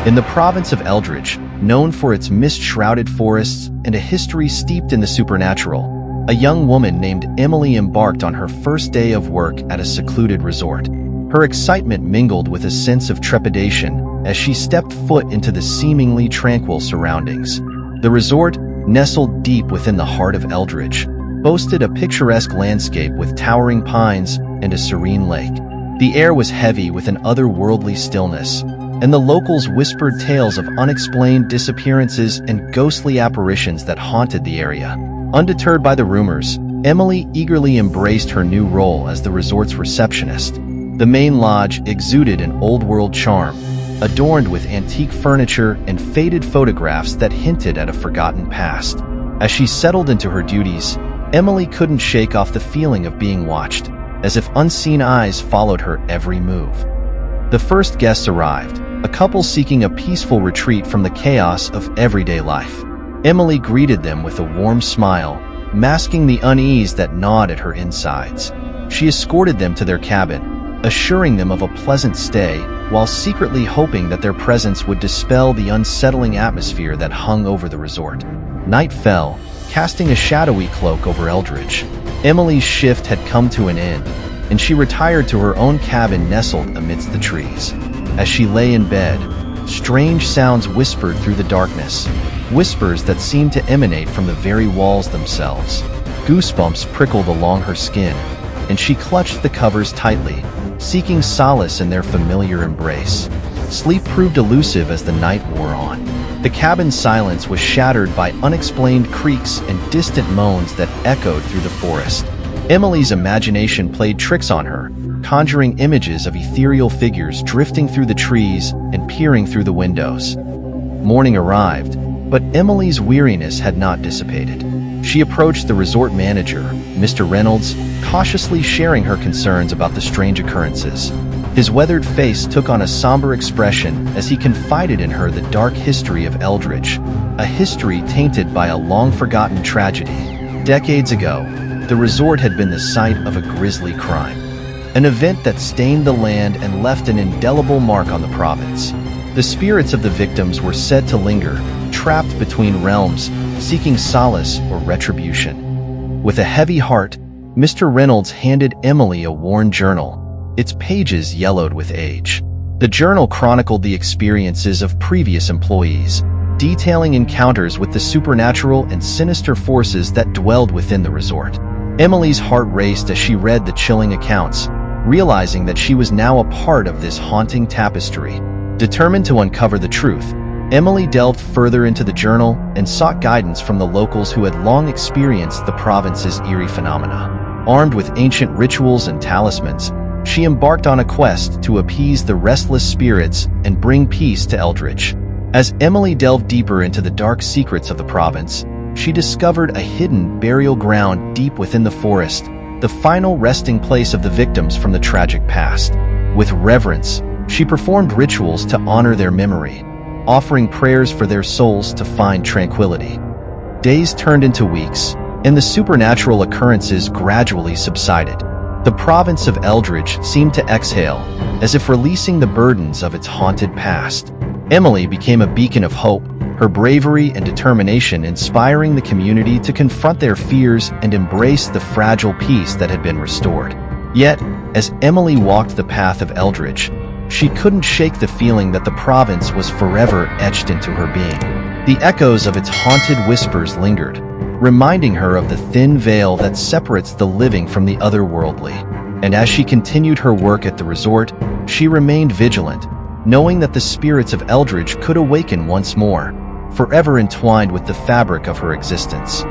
In the province of Eldridge, known for its mist-shrouded forests and a history steeped in the supernatural, a young woman named Emily embarked on her first day of work at a secluded resort. Her excitement mingled with a sense of trepidation as she stepped foot into the seemingly tranquil surroundings. The resort, nestled deep within the heart of Eldridge, boasted a picturesque landscape with towering pines and a serene lake. The air was heavy with an otherworldly stillness, and the locals whispered tales of unexplained disappearances and ghostly apparitions that haunted the area. Undeterred by the rumors, Emily eagerly embraced her new role as the resort's receptionist. The main lodge exuded an old-world charm, adorned with antique furniture and faded photographs that hinted at a forgotten past. As she settled into her duties, Emily couldn't shake off the feeling of being watched, as if unseen eyes followed her every move. The first guests arrived, a couple seeking a peaceful retreat from the chaos of everyday life. Emily greeted them with a warm smile, masking the unease that gnawed at her insides. She escorted them to their cabin, assuring them of a pleasant stay, while secretly hoping that their presence would dispel the unsettling atmosphere that hung over the resort. Night fell, casting a shadowy cloak over Eldridge. Emily's shift had come to an end, and she retired to her own cabin nestled amidst the trees. As she lay in bed, strange sounds whispered through the darkness, whispers that seemed to emanate from the very walls themselves. Goosebumps prickled along her skin, and she clutched the covers tightly, seeking solace in their familiar embrace. Sleep proved elusive as the night wore on. The cabin's silence was shattered by unexplained creaks and distant moans that echoed through the forest. Emily's imagination played tricks on her, conjuring images of ethereal figures drifting through the trees and peering through the windows. Morning arrived, but Emily's weariness had not dissipated. She approached the resort manager, Mr. Reynolds, cautiously sharing her concerns about the strange occurrences. His weathered face took on a somber expression as he confided in her the dark history of Eldridge, a history tainted by a long-forgotten tragedy. Decades ago, the resort had been the site of a grisly crime, an event that stained the land and left an indelible mark on the province. The spirits of the victims were said to linger, trapped between realms, seeking solace or retribution. With a heavy heart, Mr. Reynolds handed Emily a worn journal, its pages yellowed with age. The journal chronicled the experiences of previous employees, detailing encounters with the supernatural and sinister forces that dwelled within the resort. Emily's heart raced as she read the chilling accounts, realizing that she was now a part of this haunting tapestry. Determined to uncover the truth, Emily delved further into the journal and sought guidance from the locals who had long experienced the province's eerie phenomena. Armed with ancient rituals and talismans, she embarked on a quest to appease the restless spirits and bring peace to Eldridge. As Emily delved deeper into the dark secrets of the province, she discovered a hidden burial ground deep within the forest, the final resting place of the victims from the tragic past. With reverence, she performed rituals to honor their memory, offering prayers for their souls to find tranquility. Days turned into weeks, and the supernatural occurrences gradually subsided. The province of Eldridge seemed to exhale, as if releasing the burdens of its haunted past. Emily became a beacon of hope, her bravery and determination inspiring the community to confront their fears and embrace the fragile peace that had been restored. Yet, as Emily walked the path of Eldridge, she couldn't shake the feeling that the province was forever etched into her being. The echoes of its haunted whispers lingered, reminding her of the thin veil that separates the living from the otherworldly. And as she continued her work at the resort, she remained vigilant, knowing that the spirits of Eldridge could awaken once more, forever entwined with the fabric of her existence.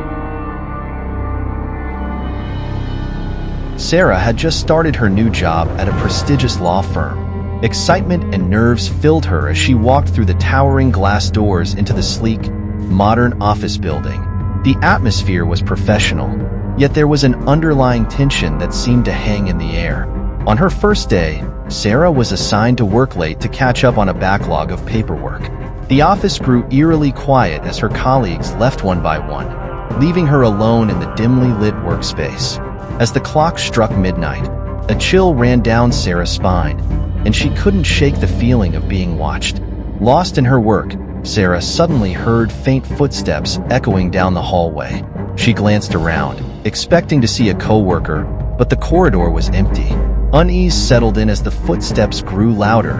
Sarah had just started her new job at a prestigious law firm. Excitement and nerves filled her as she walked through the towering glass doors into the sleek, modern office building. The atmosphere was professional, yet there was an underlying tension that seemed to hang in the air. On her first day, Sarah was assigned to work late to catch up on a backlog of paperwork. The office grew eerily quiet as her colleagues left one by one, leaving her alone in the dimly lit workspace. As the clock struck midnight, a chill ran down Sarah's spine, and she couldn't shake the feeling of being watched. Lost in her work, Sarah suddenly heard faint footsteps echoing down the hallway. She glanced around, expecting to see a coworker, but the corridor was empty. Unease settled in as the footsteps grew louder,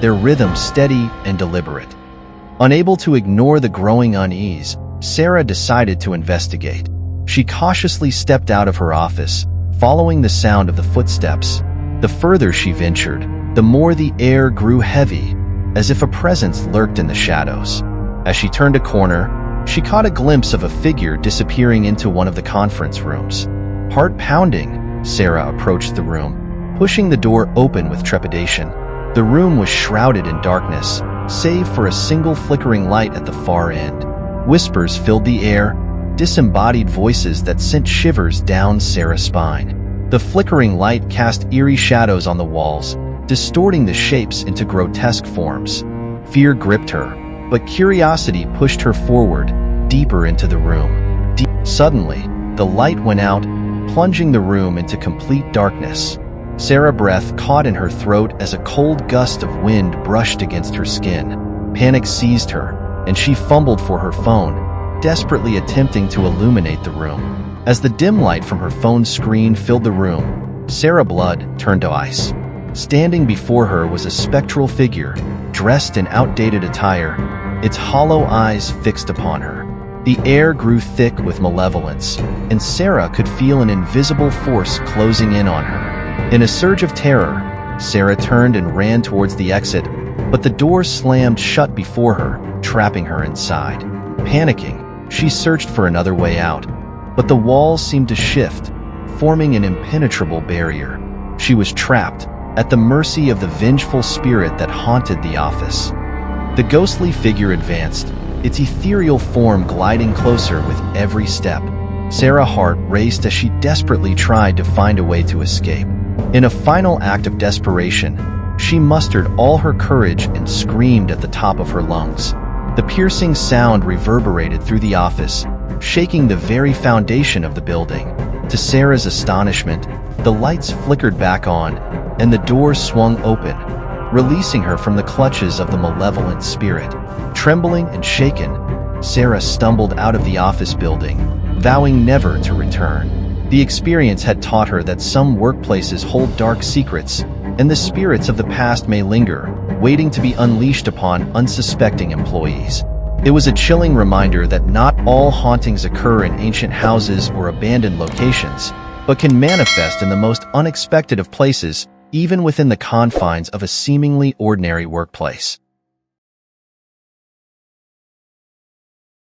their rhythm steady and deliberate. Unable to ignore the growing unease, Sarah decided to investigate. She cautiously stepped out of her office, following the sound of the footsteps. The further she ventured, the more the air grew heavy, as if a presence lurked in the shadows. As she turned a corner, she caught a glimpse of a figure disappearing into one of the conference rooms. Heart pounding, Sarah approached the room, pushing the door open with trepidation. The room was shrouded in darkness, save for a single flickering light at the far end. Whispers filled the air, disembodied voices that sent shivers down Sarah's spine. The flickering light cast eerie shadows on the walls, distorting the shapes into grotesque forms. Fear gripped her, but curiosity pushed her forward, deeper into the room. Suddenly, the light went out, plunging the room into complete darkness. Sarah's breath caught in her throat as a cold gust of wind brushed against her skin. Panic seized her, and she fumbled for her phone, desperately attempting to illuminate the room. As the dim light from her phone's screen filled the room, Sarah's blood turned to ice. Standing before her was a spectral figure, dressed in outdated attire, its hollow eyes fixed upon her. The air grew thick with malevolence, and Sarah could feel an invisible force closing in on her. In a surge of terror, Sarah turned and ran towards the exit, but the door slammed shut before her, trapping her inside. Panicking, she searched for another way out, but the walls seemed to shift, forming an impenetrable barrier. She was trapped, at the mercy of the vengeful spirit that haunted the office. The ghostly figure advanced, its ethereal form gliding closer with every step. Sarah's heart raced as she desperately tried to find a way to escape. In a final act of desperation, she mustered all her courage and screamed at the top of her lungs. The piercing sound reverberated through the office, shaking the very foundation of the building. To Sarah's astonishment, the lights flickered back on, and the door swung open, releasing her from the clutches of the malevolent spirit. Trembling and shaken, Sarah stumbled out of the office building, vowing never to return. The experience had taught her that some workplaces hold dark secrets, and the spirits of the past may linger, waiting to be unleashed upon unsuspecting employees. It was a chilling reminder that not all hauntings occur in ancient houses or abandoned locations, but can manifest in the most unexpected of places, even within the confines of a seemingly ordinary workplace.